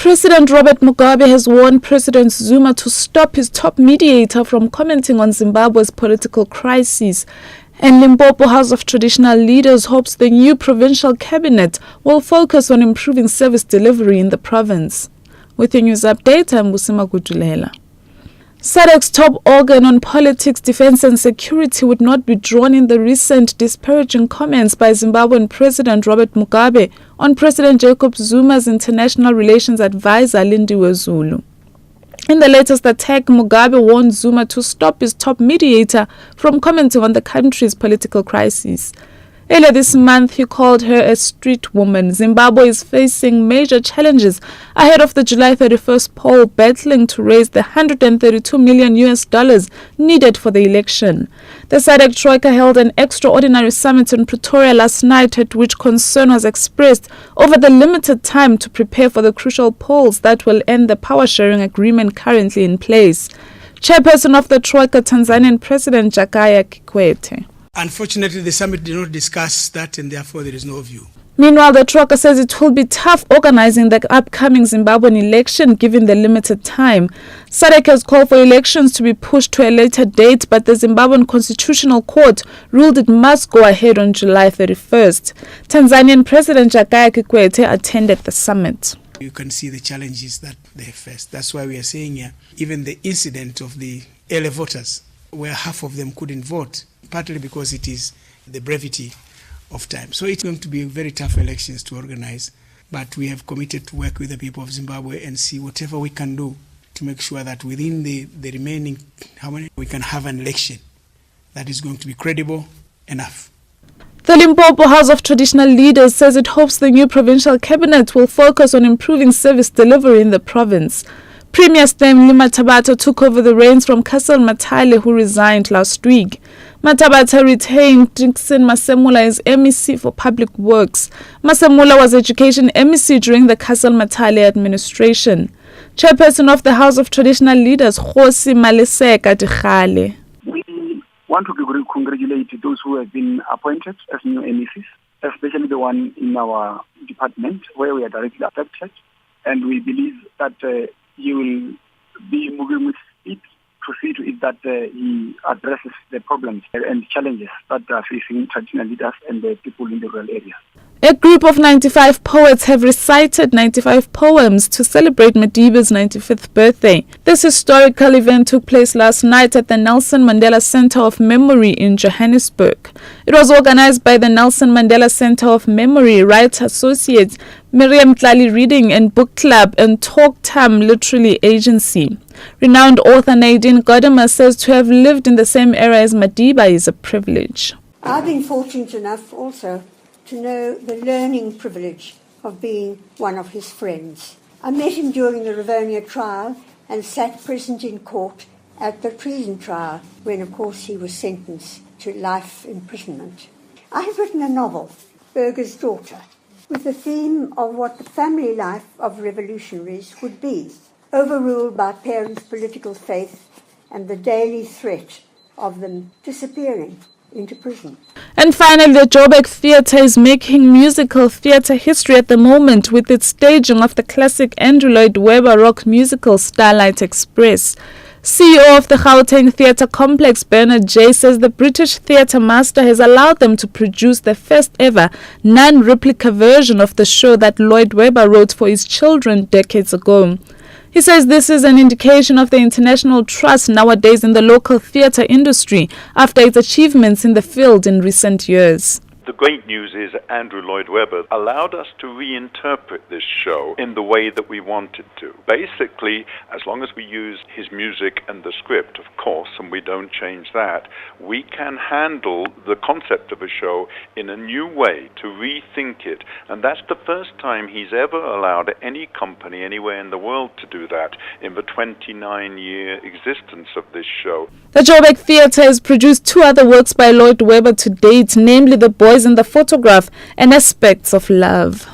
President Robert Mugabe has warned President Zuma to stop his top mediator from commenting on Zimbabwe's political crisis. And Limpopo House of Traditional Leaders hopes the new provincial cabinet will focus on improving service delivery in the province. With your news update, I'm Busima Gutulela. SADC's top organ on politics, defense and security would not be drawn in the recent disparaging comments by Zimbabwean President Robert Mugabe on President Jacob Zuma's international relations advisor Lindiwe Zulu. In the latest attack, Mugabe warned Zuma to stop his top mediator from commenting on the country's political crisis. Earlier this month, he called her a street woman. Zimbabwe is facing major challenges ahead of the July 31st poll, battling to raise the $132 million needed for the election. The SADC Troika held an extraordinary summit in Pretoria last night, at which concern was expressed over the limited time to prepare for the crucial polls that will end the power-sharing agreement currently in place. Chairperson of the Troika, Tanzanian President Jakaya Kikwete. Unfortunately, the summit did not discuss that, and therefore there is no view. Meanwhile, the Troika says it will be tough organizing the upcoming Zimbabwean election given the limited time. SADC has called for elections to be pushed to a later date, but the Zimbabwean Constitutional Court ruled it must go ahead on July 31st. Tanzanian President Jakaya Kikwete attended the summit. You can see the challenges that they face. That's why we are saying here, even the incident of the early voters, where half of them couldn't vote, partly because it is the brevity of time. So it's going to be very tough elections to organize, but we have committed to work with the people of Zimbabwe and see whatever we can do to make sure that within the remaining, we can have an election that is going to be credible enough. The Limpopo House of Traditional Leaders says it hopes the new provincial cabinet will focus on improving service delivery in the province. Premier Stem Lima Tabata took over the reins from Castle Matale, who resigned last week. Matabata retained Dixon Masemula as MEC for Public Works. Masemula was Education MEC during the Castle Matale administration. Chairperson of the House of Traditional Leaders, Khosi Maleseka Dikgale. We want to congratulate those who have been appointed as new MECs, especially the one in our department where we are directly affected. And we believe that he will be moving with speed to see to it that he addresses the problems and challenges that are facing traditional leaders and the people in the rural areas. A group of 95 poets have recited 95 poems to celebrate Madiba's 95th birthday. This historical event took place last night at the Nelson Mandela Center of Memory in Johannesburg. It was organized by the Nelson Mandela Center of Memory, Right Associates, Miriam Tlali Reading and Book Club, and Talk Time Literary Agency. Renowned author Nadine Godimer says to have lived in the same era as Madiba is a privilege. I've been fortunate enough also to know the learning privilege of being one of his friends. I met him during the Rivonia trial and sat present in court at the treason trial when, of course, he was sentenced to life imprisonment. I have written a novel, Burger's Daughter, with the theme of what the family life of revolutionaries would be, overruled by parents' political faith and the daily threat of them disappearing into prison. And finally, the Joburg Theatre is making musical theatre history at the moment with its staging of the classic Andrew Lloyd Webber rock musical Starlight Express. CEO of the Gauteng Theatre Complex, Bernard J., says the British theatre master has allowed them to produce the first ever non-replica version of the show that Lloyd Webber wrote for his children decades ago. He says this is an indication of the international trust nowadays in the local theatre industry after its achievements in the field in recent years. The great news is Andrew Lloyd Webber allowed us to reinterpret this show in the way that we wanted to. Basically, as long as we use his music and the script, of course, and we don't change that, we can handle the concept of a show in a new way, to rethink it. And that's the first time he's ever allowed any company anywhere in the world to do that in the 29-year existence of this show. The Joburg Theatre has produced two other works by Lloyd Webber to date, namely The Boys in the Photograph and Aspects of Love.